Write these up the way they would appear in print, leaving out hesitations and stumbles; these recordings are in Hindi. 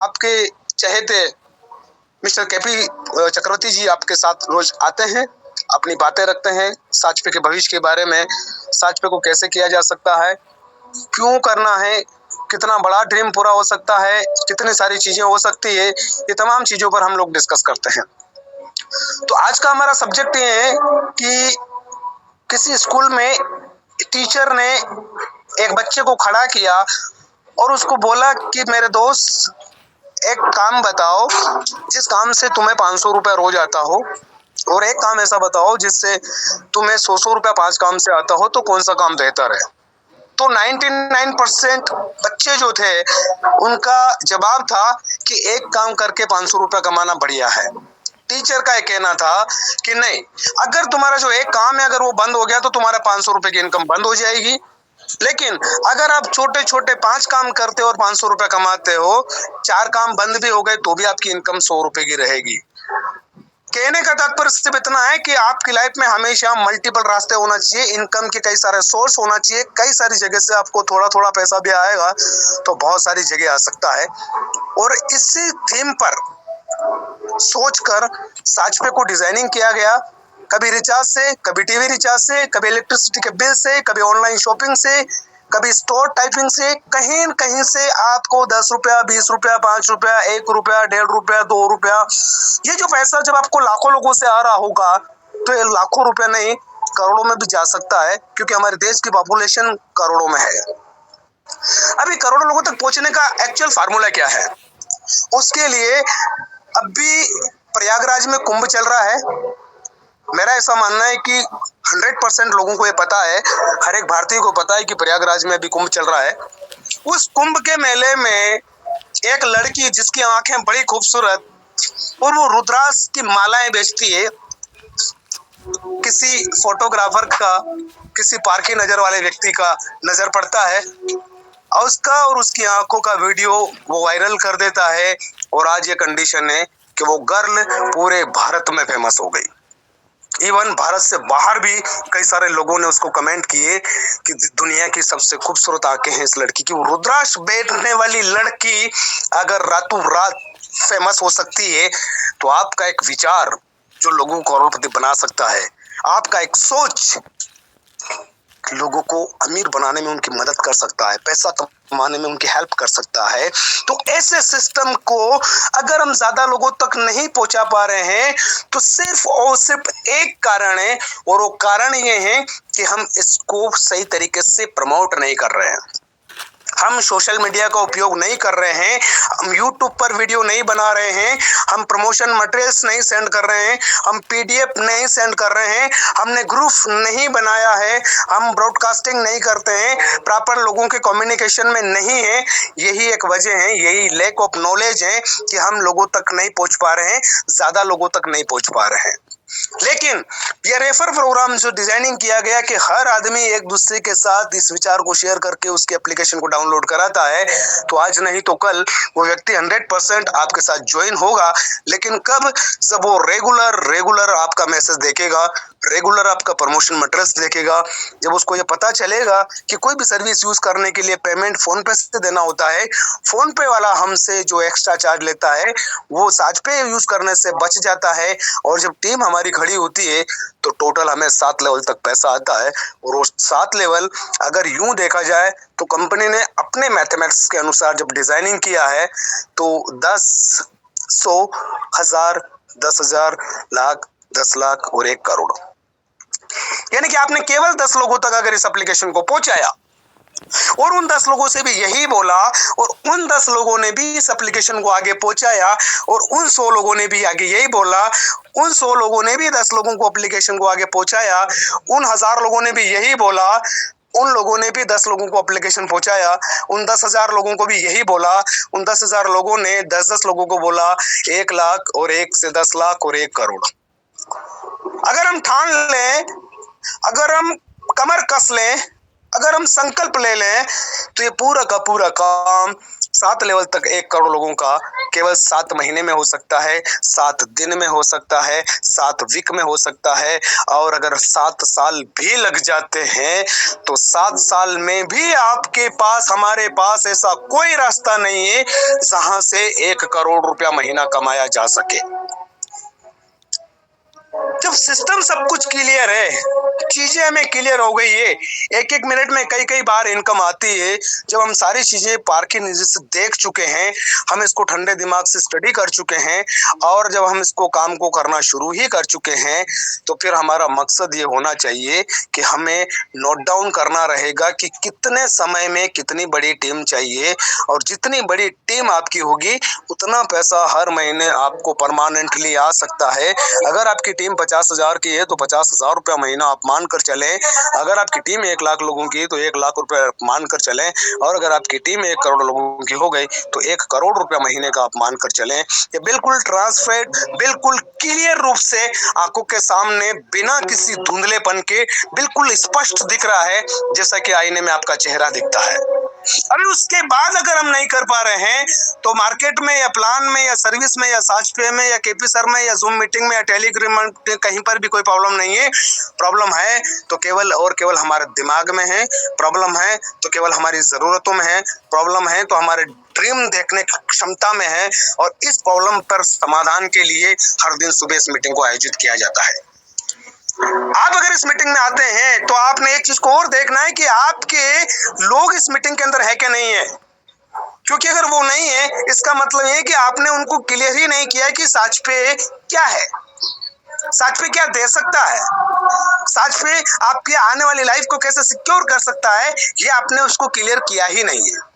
आपके चहेते मिस्टर केपी चक्रवर्ती जी आपके साथ रोज आते हैं, अपनी बातें रखते हैं साजपे के भविष्य के बारे में, साजपे को कैसे किया जा सकता है, क्यों करना है, कितना बड़ा ड्रीम पूरा हो सकता है, कितनी सारी चीजें हो सकती है, ये तमाम चीजों पर हम लोग डिस्कस करते हैं। तो आज का हमारा सब्जेक्ट ये है कि किसी स्कूल में टीचर ने एक बच्चे को खड़ा किया और उसको बोला कि मेरे दोस्त, एक काम बताओ जिस काम से तुम्हें 500 रुपया रोज आता हो, और एक काम ऐसा बताओ जिससे तुम्हें 100 रुपया 5 काम से आता हो, तो कौन सा काम बेहतर है। तो 99% बच्चे जो थे उनका जवाब था कि एक काम करके 500 रुपया कमाना बढ़िया है। टीचर का एक कहना था कि नहीं, अगर तुम्हारा जो एक काम है अगर वो बंद हो गया तो तुम्हारा 500 रुपए की इनकम बंद हो जाएगी, लेकिन अगर आप छोटे छोटे 5 काम करते हो और 500 रुपया कमाते हो, 4 काम बंद भी हो गए तो भी आपकी इनकम 100 रुपए की रहेगी। कहने का तात्पर्य सिर्फ इतना है कि आपकी लाइफ में हमेशा मल्टीपल रास्ते होना चाहिए, इनकम के कई सारे सोर्स होना चाहिए, कई सारी जगह से आपको थोड़ा थोड़ा पैसा भी आएगा तो बहुत सारी जगह आ सकता है। और इसी थीम पर सोचकर साजपे को डिजाइनिंग किया गया, कभी रिचार्ज से, कभी टीवी रिचार्ज से, कभी इलेक्ट्रिसिटी के बिल से, कभी ऑनलाइन शॉपिंग से, कभी स्टोर टाइपिंग से, कहीं न कहीं से आपको 10 रुपया, 20 रुपया, 5 रुपया, 1 रुपया, 1.5 रुपया, 2 रुपया, ये जो पैसा जब आपको लाखों लोगों से आ रहा होगा तो ये लाखों रुपया नहीं, करोड़ों में भी जा सकता है, क्योंकि हमारे देश की पॉपुलेशन करोड़ों में है। अभी करोड़ों लोगों तक पहुंचने का एक्चुअल फार्मूला क्या है, उसके लिए अभी प्रयागराज में कुंभ चल रहा है। मेरा ऐसा मानना है कि 100% लोगों को ये पता है, हर एक भारतीय को पता है कि प्रयागराज में अभी कुंभ चल रहा है। उस कुंभ के मेले में एक लड़की जिसकी आंखें बड़ी खूबसूरत और वो रुद्राक्ष की मालाएं बेचती है, किसी फोटोग्राफर का, किसी पारखी नजर वाले व्यक्ति का नजर पड़ता है और उसका और उसकी आंखों का वीडियो वो वायरल कर देता है, और आज ये कंडीशन है कि वो गर्ल पूरे भारत में फेमस हो गई। इवन भारत से बाहर भी कई सारे लोगों ने उसको कमेंट किए कि दुनिया की सबसे खूबसूरत आंखें हैं इस लड़की की। वो रुद्राक्ष बेचने वाली लड़की अगर रातों रात फेमस हो सकती है, तो आपका एक विचार जो लोगों को करोड़पति बना सकता है, आपका एक सोच लोगों को अमीर बनाने में उनकी मदद कर सकता है, पैसा कमाने में उनकी हेल्प कर सकता है। तो ऐसे सिस्टम को अगर हम ज्यादा लोगों तक नहीं पहुंचा पा रहे हैं तो सिर्फ और सिर्फ एक कारण है, और वो कारण ये है कि हम इसको सही तरीके से प्रमोट नहीं कर रहे हैं। हम सोशल मीडिया का उपयोग नहीं कर रहे हैं, हम यूट्यूब पर वीडियो नहीं बना रहे हैं, हम प्रमोशन मटेरियल्स नहीं सेंड कर रहे हैं, हम पीडीएफ नहीं सेंड कर रहे हैं, हमने ग्रुप नहीं बनाया है, हम ब्रॉडकास्टिंग नहीं करते हैं, प्रॉपर लोगों के कम्युनिकेशन में नहीं है। यही एक वजह है, यही लैक ऑफ नॉलेज है कि हम लोगों तक नहीं पहुंच पा रहे हैं, ज्यादा लोगों तक नहीं पहुंच पा रहे हैं। लेकिन ये रेफर प्रोग्राम जो डिजाइनिंग किया गया कि हर आदमी एक दूसरे के साथ इस विचार को शेयर करके उसके एप्लीकेशन को डाउनलोड कराता है, तो आज नहीं तो कल वो व्यक्ति 100% आपके साथ ज्वाइन होगा। लेकिन कब? जब वो रेगुलर आपका मैसेज देखेगा, रेगुलर आपका प्रमोशन मटेरियल्स देखेगा, जब उसको ये पता चलेगा कि कोई भी सर्विस यूज करने के लिए पेमेंट फोन पे से देना होता है, फोन पे वाला हमसे जो एक्स्ट्रा चार्ज लेता है वो साजपे यूज करने से बच जाता है, और जब टीम हमारी खड़ी होती है तो टोटल हमें 7 लेवल तक पैसा आता है। और वो 7 लेवल अगर यूं देखा जाए तो कंपनी ने अपने मैथमेटिक्स के अनुसार जब डिजाइनिंग किया है तो 10, 100, 1000, 10,000, लाख, 10 लाख और 1 करोड़, यानी कि आपने केवल 10 लोगों तक अगर इस एप्लीकेशन को पहुंचाया और उन 10 लोगों से भी यही बोला, और उन 10 लोगों ने भी इस एप्लीकेशन को आगे पहुंचाया, और उन 100 लोगों ने भी आगे यही बोला, उन 100 लोगों ने भी 10 लोगों को एप्लीकेशन को आगे पहुंचाया, उन 1000 लोगों ने भी यही बोला, उन लोगों ने भी 10 लोगों को एप्लीकेशन पहुंचाया, उन 10,000 लोगों को भी यही बोला, उन 10,000 लोगों ने 10-10 लोगों को बोला, 1 लाख और 1 से 10 लाख और 1 करोड़। अगर हम ठान लें, अगर हम कमर कस लें, अगर हम संकल्प ले लें, तो ये पूरा का पूरा काम 7 लेवल तक 1 करोड़ लोगों का केवल 7 महीने में हो सकता है, 7 दिन में हो सकता है, 7 वीक में हो सकता है, और अगर 7 साल भी लग जाते हैं तो 7 साल में भी आपके पास, हमारे पास ऐसा कोई रास्ता नहीं है जहां से 1 करोड़ रुपया महीना कमाया जा सके। जब सिस्टम सब कुछ क्लियर है, चीजें हमें क्लियर हो गई है, एक एक मिनट में कई कई बार इनकम आती है, जब हम सारी चीजें पारखी नजर से देख चुके हैं, हम इसको ठंडे दिमाग से स्टडी कर चुके हैं, और जब हम इसको काम को करना शुरू ही कर चुके हैं, तो फिर हमारा मकसद ये होना चाहिए कि हमें नोट डाउन करना रहेगा कि कितने समय में कितनी बड़ी टीम चाहिए, और जितनी बड़ी टीम आपकी होगी उतना पैसा हर महीने आपको परमानेंटली आ सकता है। अगर आपकी टीम 50,000 की है तो 50,000 रुपया महीना आप मान कर चलें। अगर आपकी टीम 1 लाख लोगों की है तो 1 लाख रुपया मान कर चलें, और अगर आपकी टीम 1 करोड़ लोगों की हो गई तो 1 करोड़ रुपया महीने का आप मान कर चलें। ये बिल्कुल ट्रांसपेरेंट, बिल्कुल क्लियर रूप से आंखों के सामने बिना किसी धुंधलेपन के बिल्कुल स्पष्ट दिख रहा है, जैसा कि आईने में आपका चेहरा दिखता है। अभी उसके बाद अगर हम नहीं कर पा रहे हैं तो मार्केट में या प्लान में या सर्विस में या साच पे में या केपी सर में या जूम मीटिंग में या टेलीग्राम में कहीं पर भी कोई प्रॉब्लम नहीं है। प्रॉब्लम है तो केवल और केवल हमारे दिमाग में है, प्रॉब्लम है तो केवल हमारी जरूरतों में है, प्रॉब्लम है तो हमारे ड्रीम देखने की क्षमता में है। और इस प्रॉब्लम पर समाधान के लिए हर दिन सुबह इस मीटिंग को आयोजित किया जाता है। आप अगर इस मीटिंग में आते हैं तो आपने एक चीज को और देखना है कि आपके लोग इस मीटिंग के अंदर है कि नहीं है, क्योंकि अगर वो नहीं है इसका मतलब ये कि आपने उनको क्लियर ही नहीं किया कि साच पे क्या है, साच पे क्या दे सकता है, साच पे आपकी आने वाली लाइफ को कैसे सिक्योर कर सकता है, ये आपने उसको क्लियर किया ही नहीं है।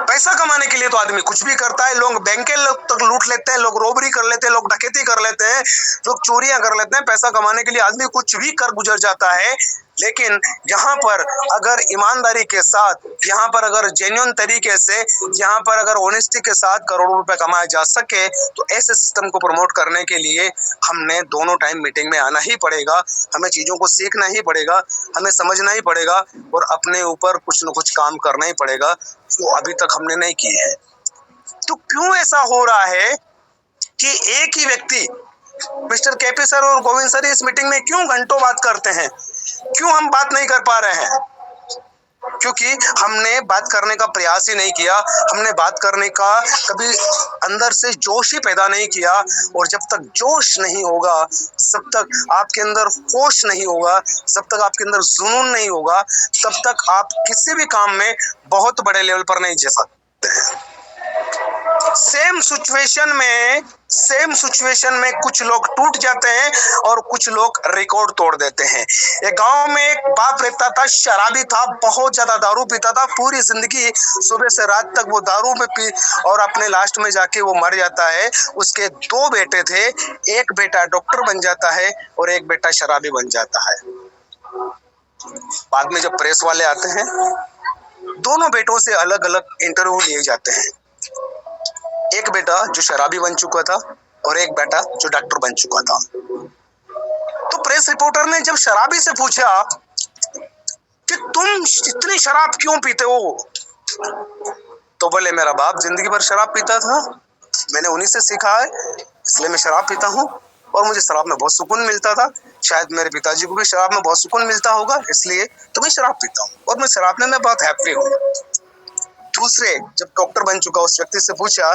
पैसा कमाने के लिए तो आदमी कुछ भी करता है, लोग बैंकें तक लूट लेते हैं, लोग रोबरी कर लेते हैं, लोग डकैती कर लेते हैं, लोग चोरियां कर लेते हैं। पैसा कमाने के लिए आदमी कुछ भी कर गुजर जाता है। लेकिन यहाँ पर अगर ईमानदारी के साथ, यहाँ पर अगर जेन्युइन तरीके से, यहाँ पर अगर ऑनेस्टी के साथ करोड़ों रुपए कमाया जा सके तो ऐसे सिस्टम को प्रमोट करने के लिए हमने दोनों टाइम मीटिंग में आना ही पड़ेगा। हमें चीजों को सीखना ही पड़ेगा, हमें समझना ही पड़ेगा, और अपने ऊपर कुछ न कुछ काम करना ही पड़ेगा जो अभी तक हमने नहीं किए हैं। तो क्यों ऐसा हो रहा है कि एक ही व्यक्ति मिस्टर केपी सर और गोविंद सर इस मीटिंग में क्यों घंटों बात करते हैं, क्यों हम बात नहीं कर पा रहे हैं? क्योंकि हमने बात करने का प्रयास ही नहीं किया, हमने बात करने का कभी अंदर से जोश ही पैदा नहीं किया। और जब तक जोश नहीं होगा, जब तक आपके अंदर होश नहीं होगा, जब तक आपके अंदर जुनून नहीं होगा, तब तक आप किसी भी काम में बहुत बड़े लेवल पर नहीं जा सकते हैं। सेम सिचुएशन में कुछ लोग टूट जाते हैं और कुछ लोग रिकॉर्ड तोड़ देते हैं। एक गांव में एक बाप रहता था, शराबी था, बहुत ज्यादा दारू पीता था, पूरी जिंदगी सुबह से रात तक वो दारू में पी, और अपने लास्ट में जाके वो मर जाता है। उसके 2 बेटे थे, एक बेटा डॉक्टर बन जाता है और एक बेटा शराबी बन जाता है। बाद में जब प्रेस वाले आते हैं, दोनों बेटों से अलग अलग इंटरव्यू लिए जाते हैं। एक बेटा जो शराबी बन चुका था और एक बेटा जो डॉक्टर बन चुका था। तो प्रेस रिपोर्टर ने जब शराबी से पूछा कि तुम इतनी शराब क्यों पीते हो, तो बोले मेरा बाप जिंदगी भर शराब पीता था, मैंने उन्हीं से सीखा है, इसलिए मैं शराब पीता हूँ, और मुझे शराब में बहुत सुकून मिलता था। शायद मेरे पिताजी को भी शराब में बहुत सुकून मिलता होगा, इसलिए तो मैं शराब पीता हूँ, और मैं शराब में मैं बहुत हैप्पी हूँ। दूसरे जब डॉक्टर बन चुका उस व्यक्ति से पूछा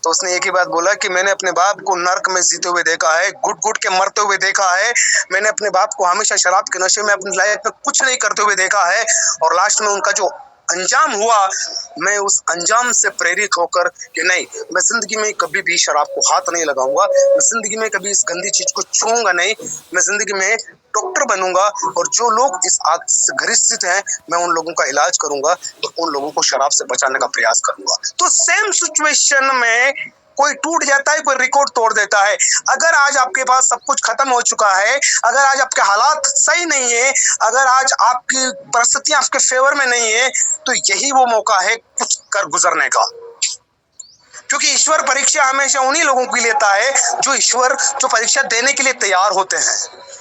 तो उसने एक ही बात बोला कि मैंने अपने बाप को नर्क में जीते हुए देखा है, घुट घुट के मरते हुए देखा है, मैंने अपने बाप को हमेशा शराब के नशे में अपनी लाइफ में कुछ नहीं करते हुए देखा है, और लास्ट में उनका जो अंजाम हुआ, मैं उस अंजाम से प्रेरित होकर कि नहीं, मैं जिंदगी में कभी भी शराब को हाथ नहीं लगाऊंगा, मैं जिंदगी में कभी इस गंदी चीज को छूऊंगा नहीं, मैं जिंदगी में डॉक्टर बनूंगा, और जो लोग इस आग से ग्रसित हैं मैं उन लोगों का इलाज करूंगा, तो उन लोगों को शराब से बचाने का प्रयास करूंगा। तो सेम सिचुएशन में कोई टूट जाता है, कोई रिकॉर्ड तोड़ देता है। अगर आज आपके पास सब कुछ खत्म हो चुका है, अगर आज आपके हालात सही नहीं है, अगर आज आपकी परिस्थितियां आपके फेवर में नहीं है, तो यही वो मौका है कुछ कर गुजरने का। क्योंकि ईश्वर परीक्षा हमेशा उन्हीं लोगों की लेता है जो परीक्षा देने के लिए तैयार होते हैं।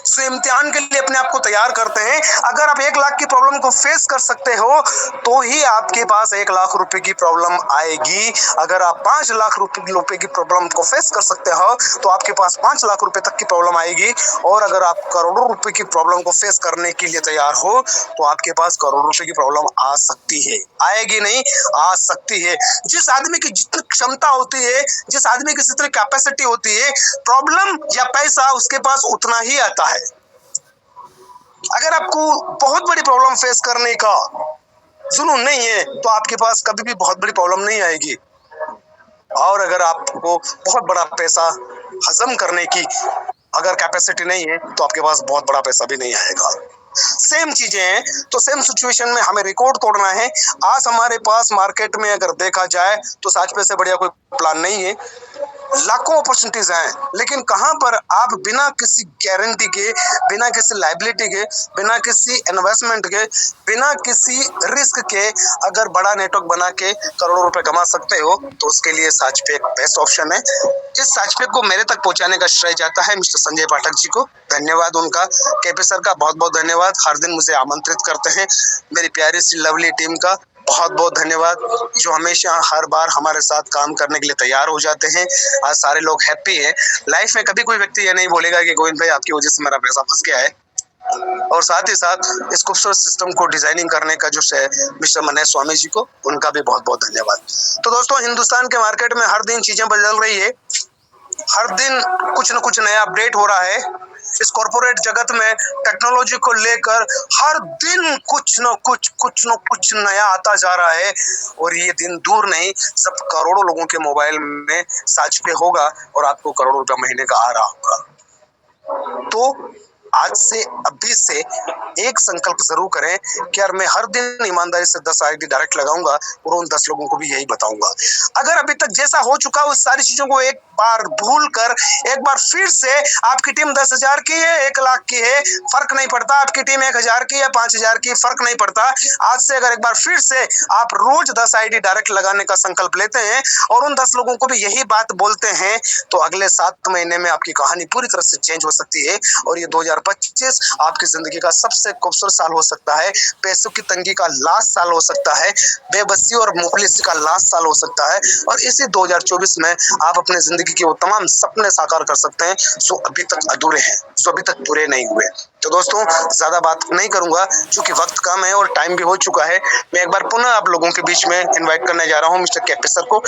सो इम्तिहान के लिए अपने आप को तैयार करते हैं। अगर आप 1 लाख की प्रॉब्लम को फेस कर सकते हो तो ही आपके पास 1 लाख रुपए की प्रॉब्लम आएगी। अगर आप 5 लाख रुपए की प्रॉब्लम को फेस कर सकते हो तो आपके पास 5 लाख रुपए तक की प्रॉब्लम आएगी। और अगर आप करोड़ों रुपए की प्रॉब्लम को फेस करने के लिए तैयार हो तो आपके पास करोड़ों रुपए की प्रॉब्लम आ सकती है। आएगी नहीं, आ सकती है। जिस आदमी की जितनी क्षमता होती है, जिस आदमी की जितनी कैपेसिटी होती है, प्रॉब्लम या पैसा उसके पास उतना ही आता है। अगर आपको बहुत बड़ी प्रॉब्लम फेस करने का जुनून नहीं है तो आपके पास कभी भी बहुत बड़ी प्रॉब्लम नहीं आएगी। और अगर आपको बहुत बड़ा पैसा हजम करने की अगर कैपेसिटी नहीं है तो आपके पास बहुत बड़ा पैसा भी नहीं आएगा। सेम चीजें हैं। तो सेम सिचुएशन में हमें रिकॉर्ड तोड़ना है। आज हमारे पास मार्केट में अगर देखा जाए तो 60 पैसे बढ़िया कोई प्लान नहीं है। लाखों अपॉर्चुनिटीज हैं, लेकिन कहां पर आप बिना किसी गारंटी के, बिना किसी लायबिलिटी के, बिना किसी इन्वेस्टमेंट के, बिना किसी रिस्क के अगर बड़ा नेटवर्क बना के करोड़ों रुपए कमा सकते हो तो उसके लिए साचपे एक बेस्ट ऑप्शन है। इस साचपे को मेरे तक पहुंचाने का श्रेय जाता है मिस्टर संजय पाठक जी को। धन्यवाद उनका। केपी सर का बहुत बहुत धन्यवाद। हर दिन मुझे आमंत्रित करते हैं। मेरी प्यारी सी लवली टीम का बहुत बहुत धन्यवाद, जो हमेशा हर बार हमारे साथ काम करने के लिए तैयार हो जाते हैं। आज सारे लोग हैप्पी हैं। लाइफ में कभी कोई व्यक्ति ये नहीं बोलेगा कि गोविंद भाई आपकी वजह से मेरा पैसा फंस गया है। और साथ ही साथ इस खूबसूरत सिस्टम को डिजाइनिंग करने का जो है मिस्टर मनेश स्वामी जी को, उनका भी बहुत बहुत धन्यवाद। तो दोस्तों, हिंदुस्तान के मार्केट में हर दिन चीजें बदल रही है। हर दिन कुछ न कुछ नया अपडेट हो रहा है। इस कॉर्पोरेट जगत में टेक्नोलॉजी को लेकर हर दिन कुछ न कुछ नया आता जा रहा है। और ये दिन दूर नहीं, सब करोड़ों लोगों के मोबाइल में साचपे होगा और आपको करोड़ों रुपया महीने का आ रहा होगा। तो आज से, अभी से एक संकल्प जरूर करें कि यार मैं हर दिन ईमानदारी से 10 आईडी डायरेक्ट लगाऊंगा और उन 10 लोगों को भी यही बताऊंगा। अगर अभी तक जैसा हो चुका उस सारी चीजों को एक बार भूल कर एक बार फिर से, आपकी टीम 10,000 की है, 1 लाख की है, फर्क नहीं पड़ता। आपकी टीम 1,000 की है, 5,000 की, फर्क नहीं पड़ता। आज से अगर एक बार फिर से आप रोज 10 आईडी डायरेक्ट लगाने का संकल्प लेते हैं और उन 10 लोगों को भी यही बात बोलते हैं तो अगले 7 महीने में आपकी कहानी पूरी तरह से चेंज हो सकती है। और ये 2025 आपकी जिंदगी का सबसे खूबसूरत साल हो सकता है। पैसों की तंगी का लास्ट साल हो सकता है। बेबसी और मुफलिसी का लास्ट साल हो सकता है। और इसी 2024 में आप अपने जिंदगी के वो तमाम सपने साकार कर सकते हैं जो अभी तक अधूरे हैं, जो अभी तक पूरे नहीं हुए। तो दोस्तों, ज्यादा बात नहीं करूंगा क्योंकि वक्त कम है और टाइम भी हो चुका है। मैं एक बार पुनः आप लोगों के बीच में इनवाइट करने जा रहा हूं मिस्टर केपी सर को।